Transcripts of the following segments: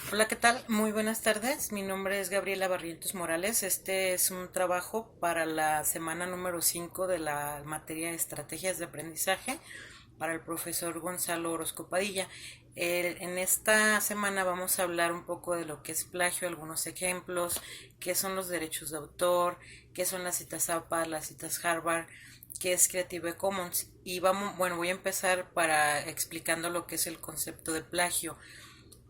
Hola, ¿qué tal? Muy buenas tardes. Mi nombre es Gabriela Barrientos Morales. Este es un trabajo para la semana número 5 de la materia de estrategias de aprendizaje para el profesor Gonzalo Orozco Padilla. En esta semana vamos a hablar un poco de lo que es plagio, algunos ejemplos, qué son los derechos de autor, qué son las citas APA, las citas Harvard, qué es Creative Commons. Y voy a empezar para explicando lo que es el concepto de plagio.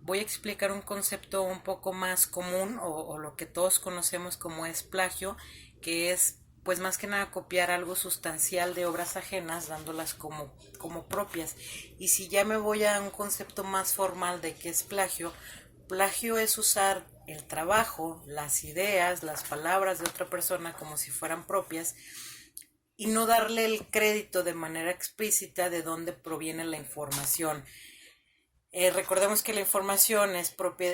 Voy a explicar un concepto un poco más común o lo que todos conocemos como es plagio, que es pues más que nada copiar algo sustancial de obras ajenas dándolas como propias. Y si ya me voy a un concepto más formal de qué es plagio, plagio es usar el trabajo, las ideas, las palabras de otra persona como si fueran propias y no darle el crédito de manera explícita de dónde proviene la información. Recordemos que la información es propia,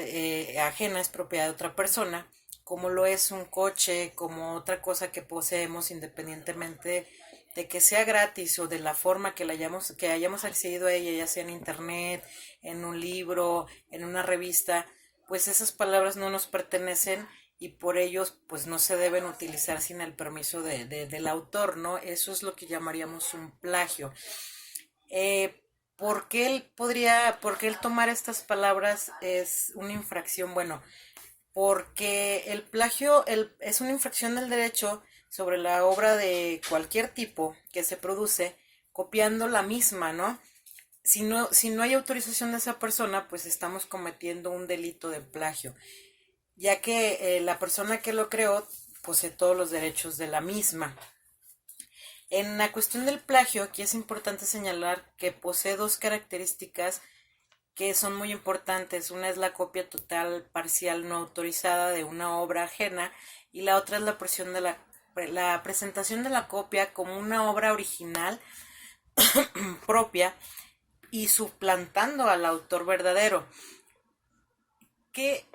ajena, es propiedad de otra persona, como lo es un coche, como otra cosa que poseemos independientemente de que sea gratis o de la forma que hayamos accedido a ella, ya sea en internet, en un libro, en una revista, pues esas palabras no nos pertenecen y por ellos pues no se deben utilizar sin el permiso del autor, ¿no? Eso es lo que llamaríamos un plagio. ¿Por qué él tomar estas palabras es una infracción? Bueno, porque el plagio es una infracción del derecho sobre la obra de cualquier tipo que se produce copiando la misma, ¿no? Si no hay autorización de esa persona, pues estamos cometiendo un delito de plagio, ya que la persona que lo creó posee todos los derechos de la misma. En la cuestión del plagio, aquí es importante señalar que posee dos características que son muy importantes. Una es la copia total, parcial, no autorizada de una obra ajena y la otra es la presentación de la copia como una obra original propia y suplantando al autor verdadero. Que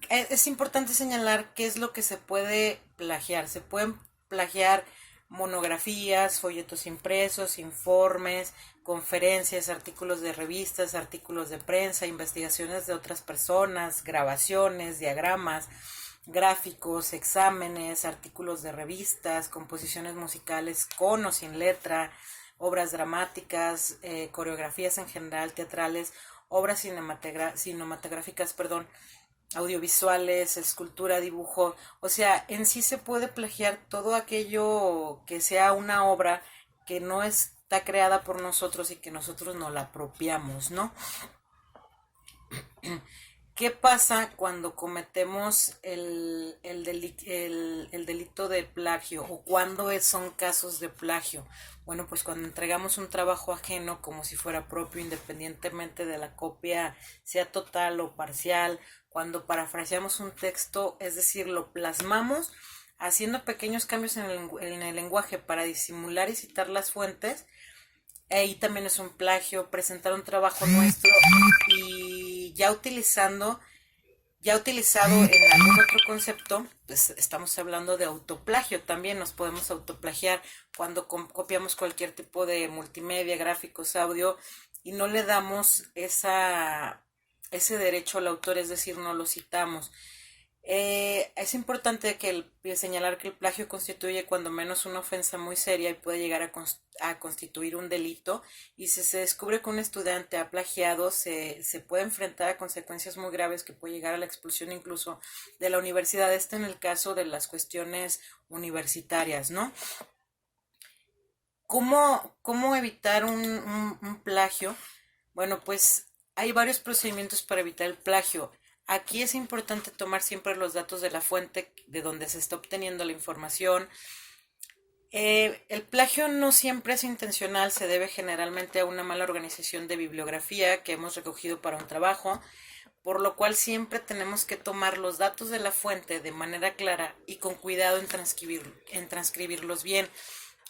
es importante señalar qué es lo que se puede plagiar. Se pueden plagiar monografías, folletos impresos, informes, conferencias, artículos de revistas, artículos de prensa, investigaciones de otras personas, grabaciones, diagramas, gráficos, exámenes, artículos de revistas, composiciones musicales con o sin letra, obras dramáticas, coreografías en general, teatrales, obras cinematográficas, perdón, audiovisuales, escultura, dibujo, o sea, en sí se puede plagiar todo aquello que sea una obra que no está creada por nosotros y que nosotros no la apropiamos, ¿no? ¿Qué pasa cuando cometemos el delito de plagio o cuando son casos de plagio? Bueno, pues cuando entregamos un trabajo ajeno como si fuera propio, independientemente de la copia sea total o parcial, cuando parafraseamos un texto, es decir, lo plasmamos haciendo pequeños cambios en el lenguaje para disimular y citar las fuentes. Ahí también es un plagio, presentar un trabajo nuestro y ya utilizado en algún otro concepto, pues estamos hablando de autoplagio. También nos podemos autoplagiar cuando copiamos cualquier tipo de multimedia, gráficos, audio y no le damos ese derecho al autor, es decir, no lo citamos. Es importante señalar que el plagio constituye cuando menos una ofensa muy seria y puede llegar a constituir un delito, y si se descubre que un estudiante ha plagiado se puede enfrentar a consecuencias muy graves que puede llegar a la expulsión incluso de la universidad. Este en el caso de las cuestiones universitarias, ¿no? ¿Cómo evitar un plagio? Bueno, pues hay varios procedimientos para evitar el plagio. Aquí es importante tomar siempre los datos de la fuente de donde se está obteniendo la información. El plagio no siempre es intencional, se debe generalmente a una mala organización de bibliografía que hemos recogido para un trabajo, por lo cual siempre tenemos que tomar los datos de la fuente de manera clara y con cuidado en transcribirlos bien.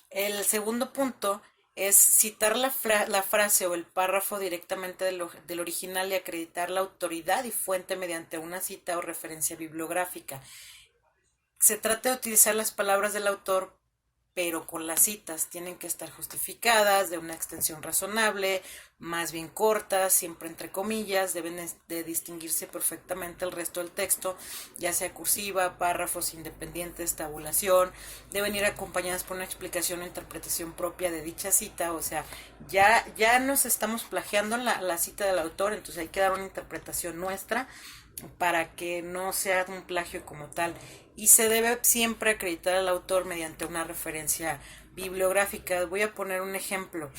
El segundo punto es citar la frase o el párrafo directamente del original y acreditar la autoridad y fuente mediante una cita o referencia bibliográfica. Se trata de utilizar las palabras del autor pero con las citas tienen que estar justificadas, de una extensión razonable, más bien cortas, siempre entre comillas, deben de distinguirse perfectamente el resto del texto, ya sea cursiva, párrafos independientes, tabulación, deben ir acompañadas por una explicación o interpretación propia de dicha cita, o sea, ya nos estamos plagiando la cita del autor, entonces hay que dar una interpretación nuestra para que no sea un plagio como tal, y se debe siempre acreditar al autor mediante una referencia bibliográfica. Voy a poner un ejemplo.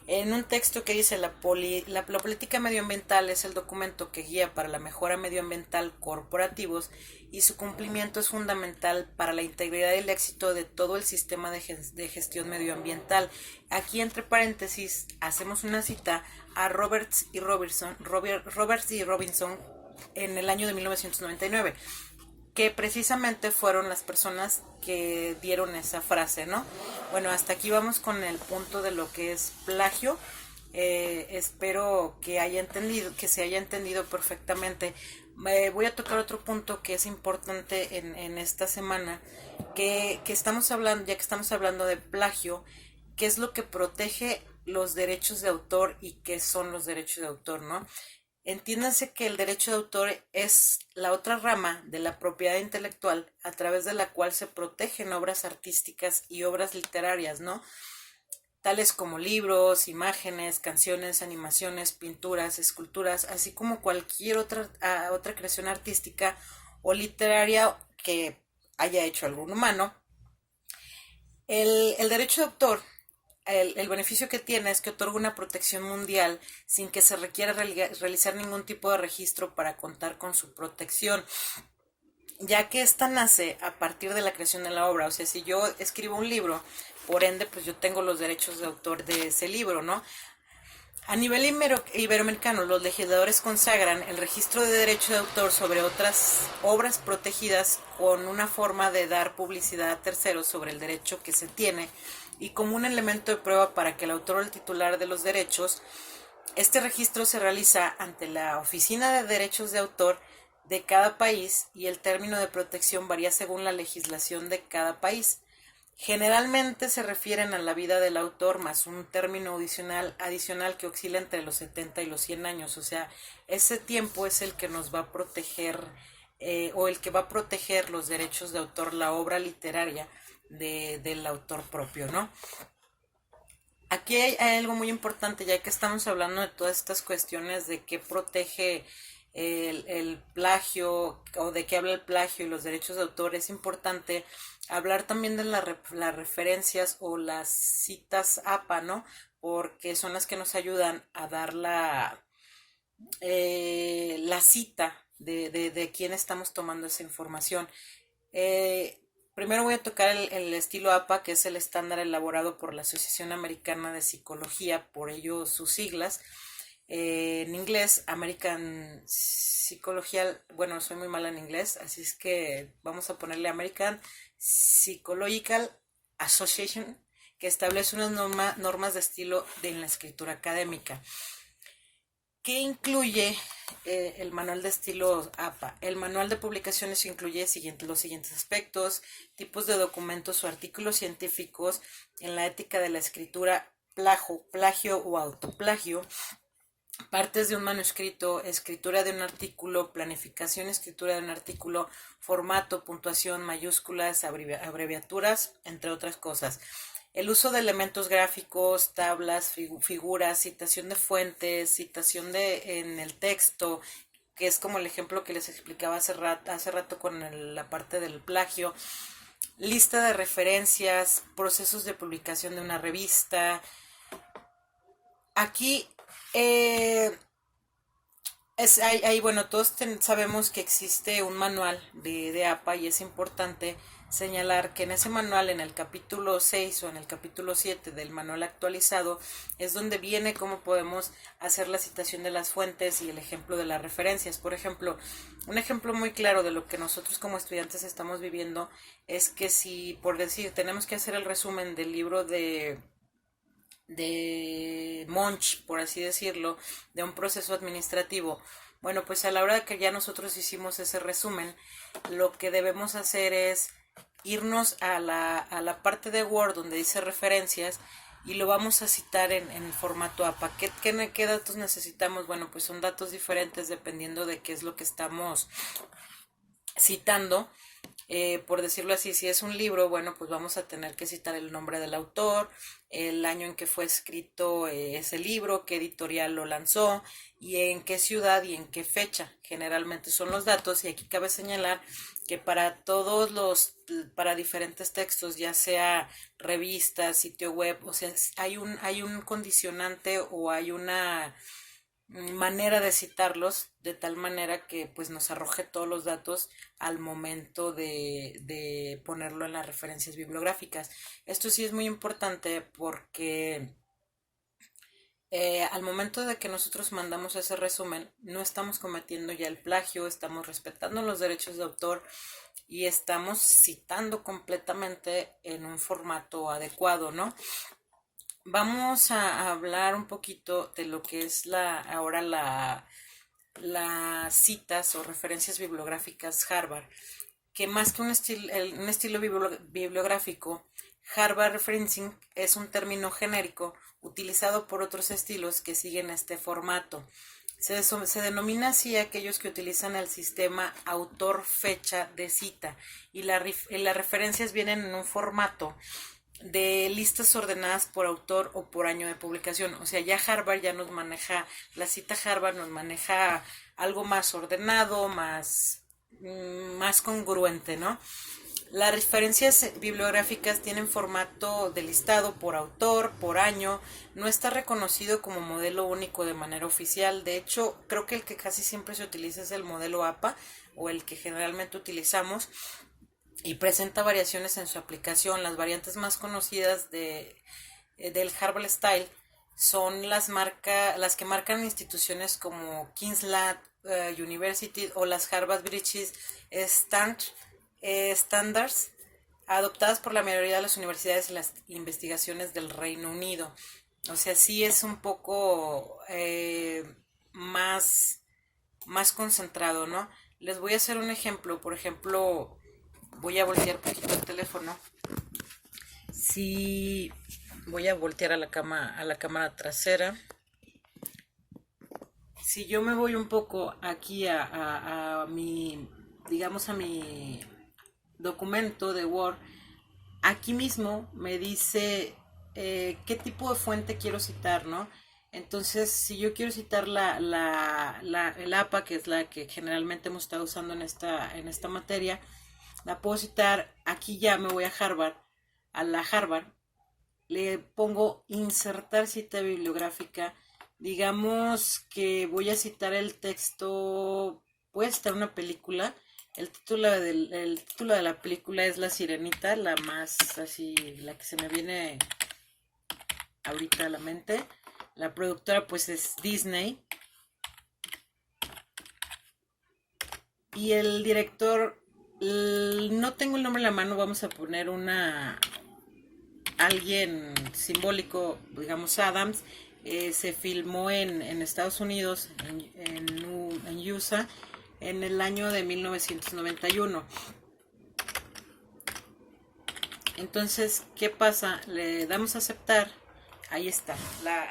En un texto que dice la política medioambiental es el documento que guía para la mejora medioambiental corporativos y su cumplimiento es fundamental para la integridad y el éxito de todo el sistema de gestión medioambiental. Aquí entre paréntesis hacemos una cita a Roberts y Robinson en el año de 1999, que precisamente fueron las personas que dieron esa frase, ¿no? Bueno, hasta aquí vamos con el punto de lo que es plagio. Espero que se haya entendido perfectamente. Voy a tocar otro punto que es importante en esta semana, que estamos hablando, ya que estamos hablando de plagio, qué es lo que protege los derechos de autor y qué son los derechos de autor, ¿no? Entiéndase que el derecho de autor es la otra rama de la propiedad intelectual a través de la cual se protegen obras artísticas y obras literarias, ¿no? Tales como libros, imágenes, canciones, animaciones, pinturas, esculturas, así como cualquier otra creación artística o literaria que haya hecho algún humano. El derecho de autor, el beneficio que tiene es que otorga una protección mundial sin que se requiera realizar ningún tipo de registro para contar con su protección, ya que esta nace a partir de la creación de la obra. O sea, si yo escribo un libro, por ende, pues yo tengo los derechos de autor de ese libro, ¿no? A nivel iberoamericano, los legisladores consagran el registro de derecho de autor sobre otras obras protegidas con una forma de dar publicidad a terceros sobre el derecho que se tiene y como un elemento de prueba para que el autor o el titular de los derechos. Este registro se realiza ante la Oficina de Derechos de Autor de cada país y el término de protección varía según la legislación de cada país. Generalmente se refieren a la vida del autor más un término adicional que oscila entre los 70 y los 100 años. O sea, ese tiempo es el que nos va a proteger o el que va a proteger los derechos de autor, la obra literaria del autor propio, ¿no? Aquí hay algo muy importante, ya que estamos hablando de todas estas cuestiones de qué protege el plagio o de qué habla el plagio y los derechos de autor. Es importante hablar también de las referencias o las citas APA, ¿no? Porque son las que nos ayudan a dar la cita de quién estamos tomando esa información. Primero voy a tocar el estilo APA, que es el estándar elaborado por la Asociación Americana de Psicología, por ello sus siglas. En inglés, American Psychological, bueno, soy muy mala en inglés, así es que vamos a ponerle American Psychological Association, que establece unas normas de estilo en la escritura académica. ¿Qué incluye el manual de estilo APA? El manual de publicaciones incluye los siguientes aspectos: tipos de documentos o artículos científicos en la ética de la escritura, plagio o autoplagio, partes de un manuscrito, escritura de un artículo, planificación, escritura de un artículo, formato, puntuación, mayúsculas, abreviaturas, entre otras cosas. El uso de elementos gráficos, tablas, figuras, citación de fuentes, citación en el texto, que es como el ejemplo que les explicaba hace rato con la parte del plagio, lista de referencias, procesos de publicación de una revista. Aquí bueno, todos sabemos que existe un manual de APA y es importante señalar que en ese manual, en el capítulo 6 o en el capítulo 7 del manual actualizado, es donde viene cómo podemos hacer la citación de las fuentes y el ejemplo de las referencias. Por ejemplo, un ejemplo muy claro de lo que nosotros como estudiantes estamos viviendo es que si, por decir, tenemos que hacer el resumen del libro de Munch, por así decirlo, de un proceso administrativo. Bueno, pues a la hora de que ya nosotros hicimos ese resumen, lo que debemos hacer es irnos a la parte de Word donde dice referencias y lo vamos a citar en formato APA. ¿Qué datos necesitamos? Bueno, pues son datos diferentes dependiendo de qué es lo que estamos citando. Por decirlo así, si es un libro, bueno, pues vamos a tener que citar el nombre del autor, el año en que fue escrito ese libro, qué editorial lo lanzó y en qué ciudad y en qué fecha. Generalmente son los datos y aquí cabe señalar que para diferentes textos, ya sea revista, sitio web, o sea, hay un condicionante o hay una manera de citarlos de tal manera que pues nos arroje todos los datos al momento de ponerlo en las referencias bibliográficas. Esto sí es muy importante porque al momento de que nosotros mandamos ese resumen no estamos cometiendo ya el plagio, estamos respetando los derechos de autor y estamos citando completamente en un formato adecuado, ¿no? Vamos a hablar un poquito de lo que es ahora las citas o referencias bibliográficas Harvard, que más que un estilo bibliográfico, Harvard Referencing es un término genérico utilizado por otros estilos que siguen este formato. Se denomina así a aquellos que utilizan el sistema autor-fecha de cita y las referencias vienen en un formato de listas ordenadas por autor o por año de publicación. O sea, ya Harvard ya nos maneja, la cita Harvard nos maneja algo más ordenado, más congruente, ¿no? Las referencias bibliográficas tienen formato de listado por autor, por año, no está reconocido como modelo único de manera oficial. De hecho, creo que el que casi siempre se utiliza es el modelo APA o el que generalmente utilizamos y presenta variaciones en su aplicación. Las variantes más conocidas del Harvard Style son las que marcan instituciones como King's University o las Harvard British Standards, adoptadas por la mayoría de las universidades y las investigaciones del Reino Unido. O sea, sí es un poco más concentrado, ¿no? Les voy a hacer un ejemplo. Por ejemplo, voy a voltear un poquito el teléfono. Si voy a voltear a la cámara trasera. Si yo me voy un poco aquí a mi, digamos, a mi documento de Word, aquí mismo me dice qué tipo de fuente quiero citar, ¿no? Entonces, si yo quiero citar el APA, que es la que generalmente hemos estado usando en esta materia, la puedo citar. Aquí ya me voy a Harvard, le pongo insertar cita bibliográfica. Digamos que voy a citar el texto, puede citar una película. El título de la película es La Sirenita, la más así, la que se me viene ahorita a la mente. La productora pues es Disney. Y el director, no tengo el nombre en la mano, vamos a poner alguien simbólico, digamos Adams. Se filmó en Estados Unidos, en USA, en el año de 1991. Entonces, ¿qué pasa? Le damos a aceptar. Ahí está.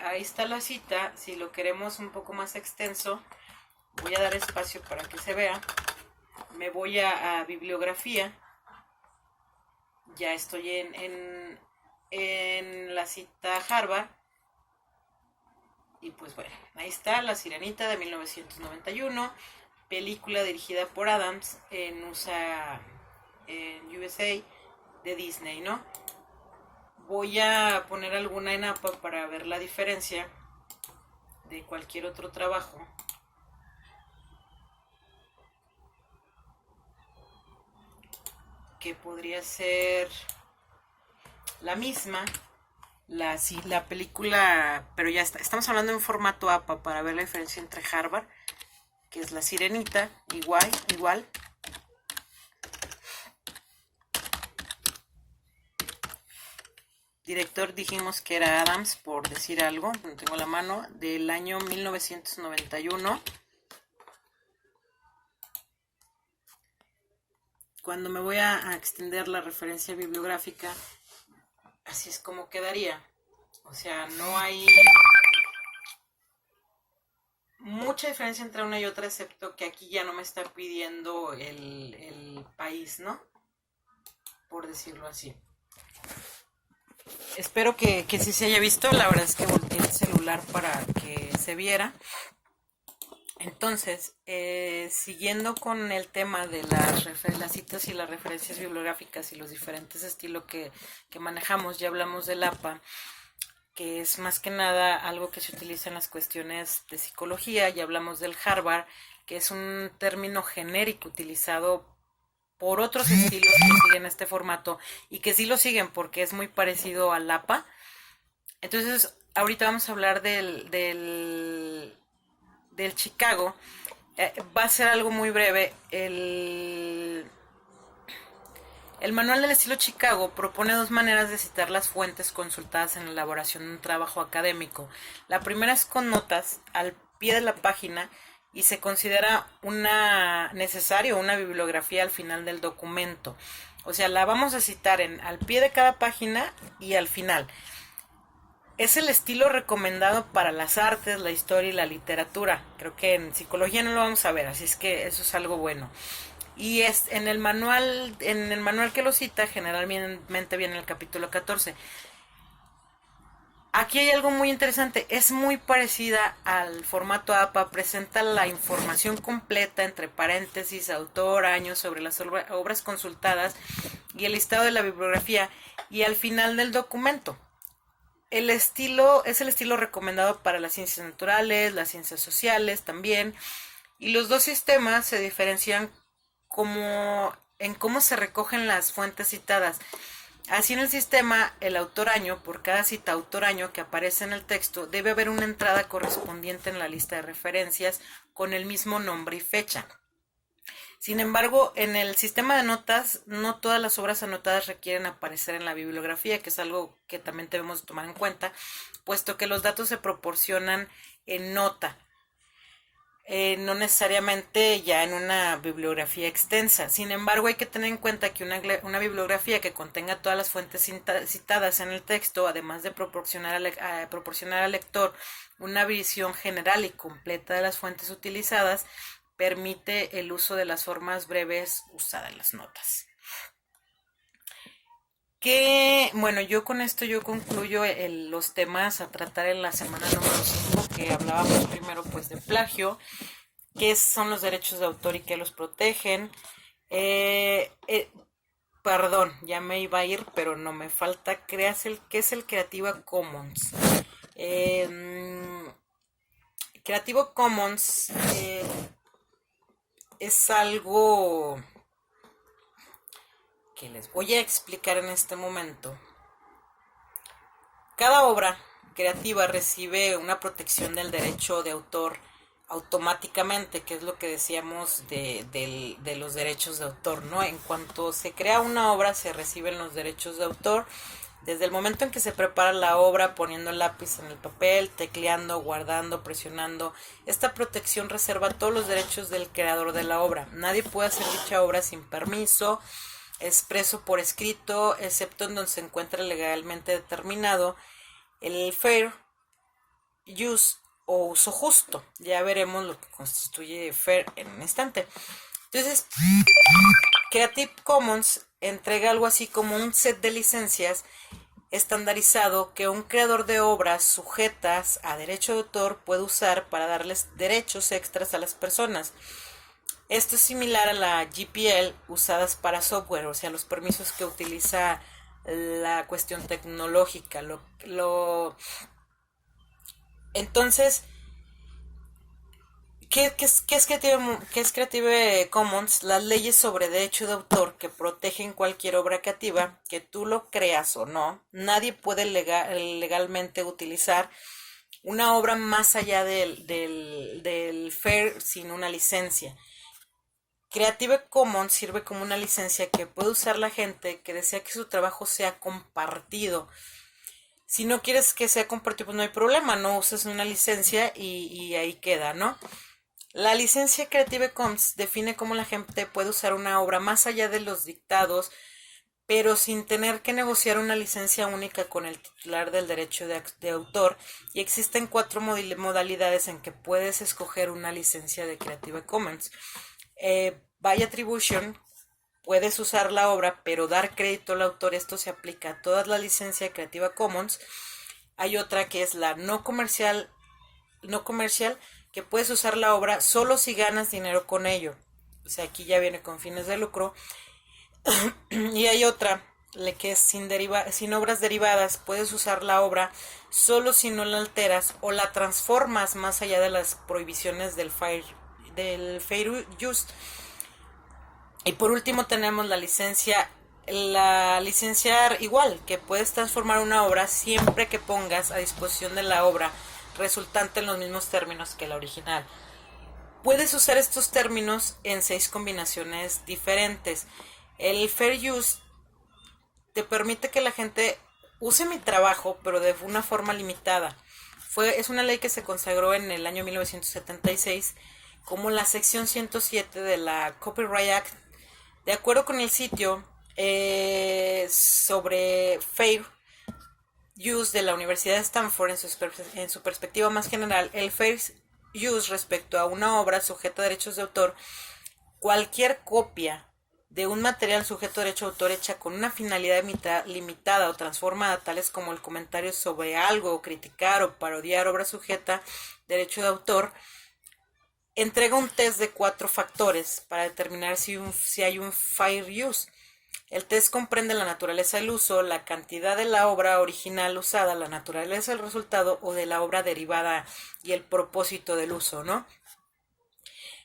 Ahí está la cita. Si lo queremos un poco más extenso, voy a dar espacio para que se vea. Me voy a bibliografía. Ya estoy en la cita Harvard. Y pues bueno, ahí está La Sirenita de 1991, película dirigida por Adams en USA de Disney, ¿no? Voy a poner alguna en APA para ver la diferencia de cualquier otro trabajo. Que podría ser la misma. La película, pero ya está. Estamos hablando en formato APA para ver la diferencia entre Harvard, que es La Sirenita, igual. Director dijimos que era Adams, por decir algo, no tengo la mano, del año 1991. cuando me voy a extender la referencia bibliográfica, así es como quedaría. O sea, no hay mucha diferencia entre una y otra, excepto que aquí ya no me está pidiendo el país, ¿no? Por decirlo así. Espero que sí se haya visto. La verdad es que volteé el celular para que se viera. Entonces, siguiendo con el tema de las citas y las referencias bibliográficas y los diferentes estilos que manejamos, ya hablamos del APA, que es más que nada algo que se utiliza en las cuestiones de psicología. Ya hablamos del Harvard, que es un término genérico utilizado por otros estilos que siguen este formato y que sí lo siguen porque es muy parecido al APA. Entonces, ahorita vamos a hablar del Chicago. Va a ser algo muy breve. El manual del estilo Chicago propone dos maneras de citar las fuentes consultadas en la elaboración de un trabajo académico. La primera es con notas al pie de la página y se considera necesario una bibliografía al final del documento. O sea, la vamos a citar al pie de cada página y al final. Es el estilo recomendado para las artes, la historia y la literatura. Creo que en psicología no lo vamos a ver, así es que eso es algo bueno. Y es en el manual que lo cita, generalmente viene el capítulo 14. Aquí hay algo muy interesante, es muy parecida al formato APA, presenta la información completa entre paréntesis, autor, año sobre las obras consultadas y el listado de la bibliografía y al final del documento. El estilo es el estilo recomendado para las ciencias naturales, las ciencias sociales también, y los dos sistemas se diferencian en cómo se recogen las fuentes citadas. Así en el sistema, el autor año, por cada cita autor año que aparece en el texto, debe haber una entrada correspondiente en la lista de referencias con el mismo nombre y fecha. Sin embargo, en el sistema de notas, no todas las obras anotadas requieren aparecer en la bibliografía, que es algo que también debemos tomar en cuenta, puesto que los datos se proporcionan en nota, no necesariamente ya en una bibliografía extensa. Sin embargo, hay que tener en cuenta que una bibliografía que contenga todas las fuentes citadas en el texto, además de proporcionar al lector una visión general y completa de las fuentes utilizadas, permite el uso de las formas breves usadas en las notas. Bueno, yo con esto concluyo los temas a tratar en la semana número 5, que hablábamos primero pues de plagio, qué son los derechos de autor y qué los protegen. Perdón, ya me iba a ir, pero no me falta, ¿qué es el Creative Commons? Creative Commons es algo que les voy a explicar en este momento. Cada obra creativa recibe una protección del derecho de autor automáticamente, que es lo que decíamos de los derechos de autor, ¿no? En cuanto se crea una obra, se reciben los derechos de autor. Desde el momento en que se prepara la obra, poniendo el lápiz en el papel, tecleando, guardando, presionando, esta protección reserva todos los derechos del creador de la obra. Nadie puede hacer dicha obra sin permiso expreso por escrito, excepto en donde se encuentra legalmente determinado el fair use o uso justo. Ya veremos lo que constituye fair en un instante. Entonces, Creative Commons entrega algo así como un set de licencias estandarizado que un creador de obras sujetas a derecho de autor puede usar para darles derechos extras a las personas. Esto es similar a la GPL usadas para software, o sea, los permisos que utiliza la cuestión tecnológica. Entonces, ¿qué es Creative Commons? Las leyes sobre derecho de autor que protegen cualquier obra creativa, que tú lo creas o no. Nadie puede legalmente utilizar una obra más allá del FAIR sin una licencia. Creative Commons sirve como una licencia que puede usar la gente que desea que su trabajo sea compartido. Si no quieres que sea compartido, pues no hay problema, no usas una licencia y ahí queda, ¿no? La licencia Creative Commons define cómo la gente puede usar una obra más allá de los dictados, pero sin tener que negociar una licencia única con el titular del derecho de autor, y existen 4 modalidades en que puedes escoger una licencia de Creative Commons. By Attribution, puedes usar la obra pero dar crédito al autor. Esto se aplica a todas las licencias Creative Commons. Hay otra que es la no comercial, que puedes usar la obra solo si ganas dinero con ello. O sea, aquí ya viene con fines de lucro. Y hay otra, que es sin obras derivadas. Puedes usar la obra solo si no la alteras o la transformas más allá de las prohibiciones del fair use. Y por último tenemos la licencia igual, que puedes transformar una obra siempre que pongas a disposición de la obra resultante en los mismos términos que la original. Puedes usar estos términos en 6 combinaciones diferentes. El Fair Use te permite que la gente use mi trabajo, pero de una forma limitada. Es una ley que se consagró en el año 1976 como la sección 107 de la Copyright Act. De acuerdo con el sitio sobre Fair Use de la Universidad de Stanford, en su perspectiva más general, el Fair Use respecto a una obra sujeta a derechos de autor, cualquier copia de un material sujeto a derecho de autor hecha con una finalidad limitada o transformada, tales como el comentario sobre algo, o criticar o parodiar obra sujeta de derecho de autor, entrega un test de 4 factores para determinar si hay un fair use. El test comprende la naturaleza del uso, la cantidad de la obra original usada, la naturaleza del resultado o de la obra derivada y el propósito del uso, ¿no?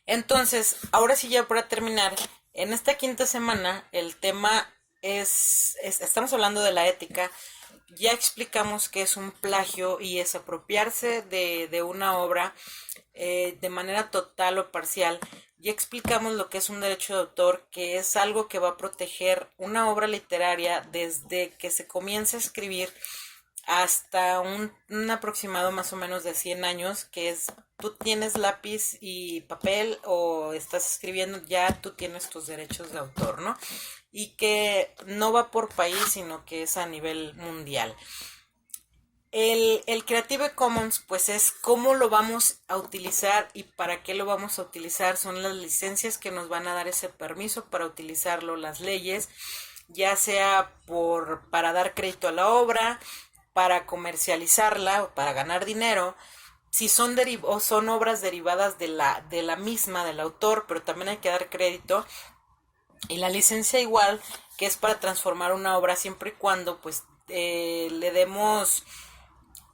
Entonces, ahora sí, ya para terminar, en esta quinta semana el tema estamos hablando de la ética. Ya explicamos qué es un plagio y es apropiarse de una obra de manera total o parcial. Ya explicamos lo que es un derecho de autor, que es algo que va a proteger una obra literaria desde que se comienza a escribir hasta un aproximado más o menos de 100 años, que es, tú tienes lápiz y papel o estás escribiendo, ya tú tienes tus derechos de autor, ¿no? Y que no va por país, sino que es a nivel mundial. El Creative Commons, pues es cómo lo vamos a utilizar y para qué lo vamos a utilizar. Son las licencias que nos van a dar ese permiso para utilizarlo, las leyes, ya sea para dar crédito a la obra, para comercializarla o para ganar dinero, si son obras derivadas de la misma, del autor, pero también hay que dar crédito. Y la licencia igual, que es para transformar una obra siempre y cuando pues le demos,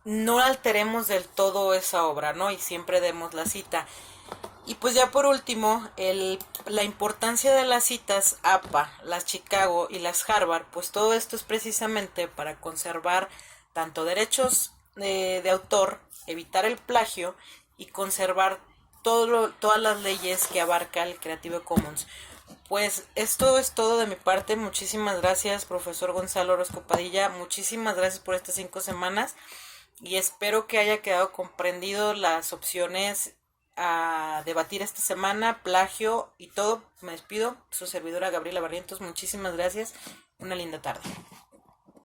no alteremos del todo esa obra, ¿no? Y siempre demos la cita. Y pues ya por último, la importancia de las citas APA, las Chicago y las Harvard, pues todo esto es precisamente para conservar tanto derechos de autor, evitar el plagio y conservar todas las leyes que abarca el Creative Commons. Pues esto es todo de mi parte. Muchísimas gracias, profesor Gonzalo Orozco Padilla. Muchísimas gracias por estas 5 semanas y espero que haya quedado comprendido las opciones a debatir esta semana, plagio y todo. Me despido, su servidora Gabriela Barrientos. Muchísimas gracias. Una linda tarde.